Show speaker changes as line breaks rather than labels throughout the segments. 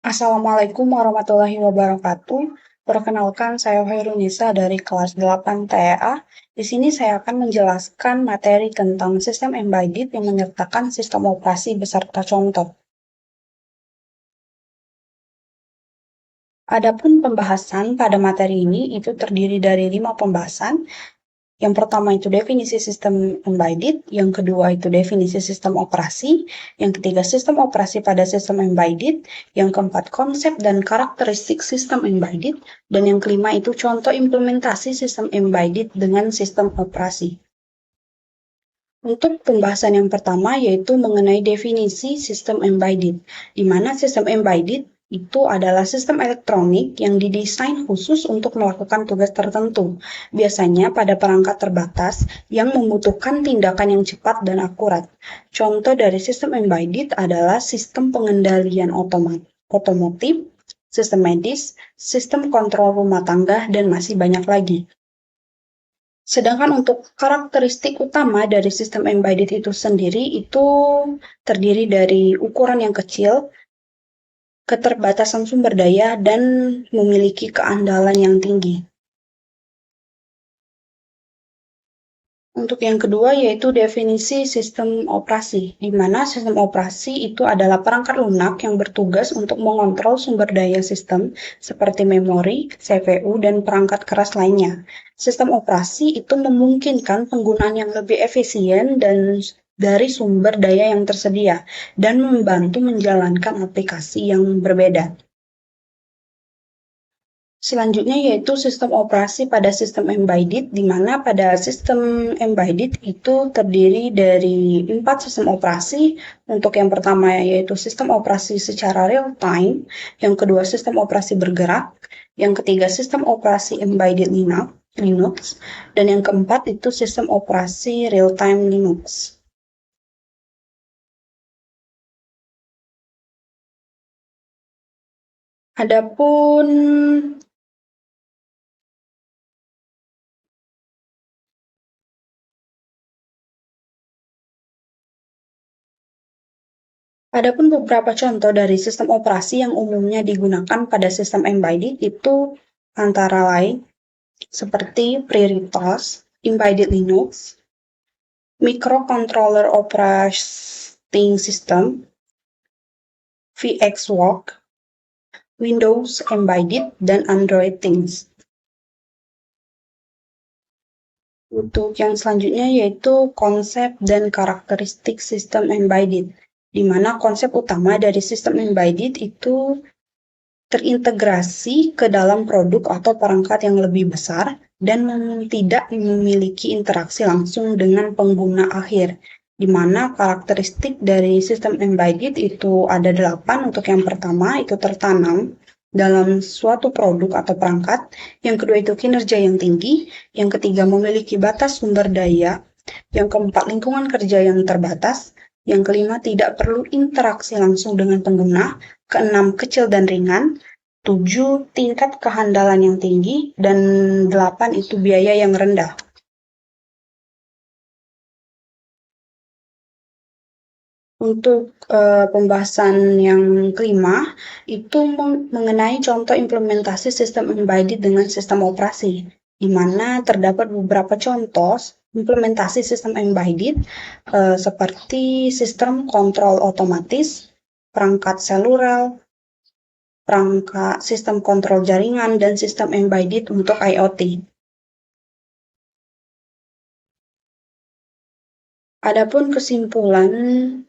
Assalamualaikum warahmatullahi wabarakatuh. Perkenalkan, saya Hoirunisa dari kelas 8 TEA. Di sini saya akan menjelaskan materi tentang sistem embedded yang menyertakan sistem operasi beserta contoh. Adapun pembahasan pada materi ini itu terdiri dari 5 pembahasan. Yang pertama itu definisi sistem embedded, yang kedua itu definisi sistem operasi, yang ketiga sistem operasi pada sistem embedded, yang keempat konsep dan karakteristik sistem embedded, dan yang kelima itu contoh implementasi sistem embedded dengan sistem operasi. Untuk pembahasan yang pertama yaitu mengenai definisi sistem embedded, di mana sistem embedded itu adalah sistem elektronik yang didesain khusus untuk melakukan tugas tertentu, biasanya pada perangkat terbatas yang membutuhkan tindakan yang cepat dan akurat. Contoh dari sistem embedded adalah sistem pengendalian otomotif, sistem medis, sistem kontrol rumah tangga, dan masih banyak lagi. Sedangkan untuk karakteristik utama dari sistem embedded itu sendiri itu terdiri dari ukuran yang kecil, keterbatasan sumber daya, dan memiliki keandalan yang tinggi. Untuk yang kedua yaitu definisi sistem operasi, di mana sistem operasi itu adalah perangkat lunak yang bertugas untuk mengontrol sumber daya sistem seperti memori, CPU, dan perangkat keras lainnya. Sistem operasi itu memungkinkan penggunaan yang lebih efisien dan dari sumber daya yang tersedia dan membantu menjalankan aplikasi yang berbeda. Selanjutnya yaitu sistem operasi pada sistem embedded, di mana pada sistem embedded itu terdiri dari 4 sistem operasi. Untuk yang pertama yaitu sistem operasi secara real time, yang kedua sistem operasi bergerak, yang ketiga sistem operasi embedded Linux, dan yang keempat itu sistem operasi real time Linux. Adapun beberapa contoh dari sistem operasi yang umumnya digunakan pada sistem embedded itu antara lain seperti FreeRTOS, Embedded Linux, Microcontroller Operating System, VxWorks, Windows Embedded, dan Android Things. Untuk yang selanjutnya yaitu konsep dan karakteristik sistem embedded, di mana konsep utama dari sistem embedded itu terintegrasi ke dalam produk atau perangkat yang lebih besar dan tidak memiliki interaksi langsung dengan pengguna akhir, di mana karakteristik dari sistem embedded itu ada 8. Untuk yang pertama itu tertanam dalam suatu produk atau perangkat, yang kedua itu kinerja yang tinggi, yang ketiga memiliki batas sumber daya, yang keempat lingkungan kerja yang terbatas, yang kelima tidak perlu interaksi langsung dengan pengguna, keenam kecil dan ringan, 7 tingkat kehandalan yang tinggi, dan 8 itu biaya yang rendah. Untuk pembahasan yang kelima, itu mengenai contoh implementasi sistem embedded dengan sistem operasi, di mana terdapat beberapa contoh implementasi sistem embedded seperti sistem kontrol otomatis, perangkat seluler, perangkat sistem kontrol jaringan, dan sistem embedded untuk IoT. Adapun kesimpulan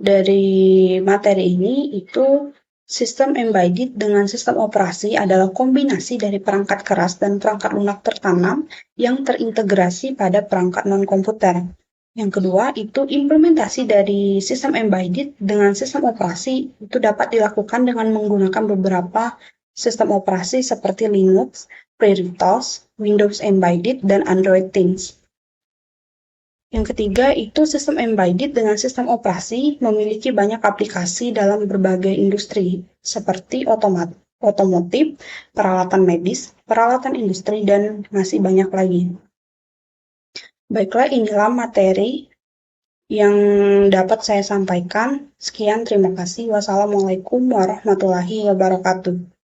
dari materi ini itu sistem embedded dengan sistem operasi adalah kombinasi dari perangkat keras dan perangkat lunak tertanam yang terintegrasi pada perangkat non-komputer. Yang kedua itu implementasi dari sistem embedded dengan sistem operasi itu dapat dilakukan dengan menggunakan beberapa sistem operasi seperti Linux, FreeRTOS, Windows Embedded, dan Android Things. Yang ketiga itu sistem embedded dengan sistem operasi memiliki banyak aplikasi dalam berbagai industri seperti otomotif, peralatan medis, peralatan industri, dan masih banyak lagi. Baiklah, inilah materi yang dapat saya sampaikan. Sekian, terima kasih. Wassalamualaikum warahmatullahi wabarakatuh.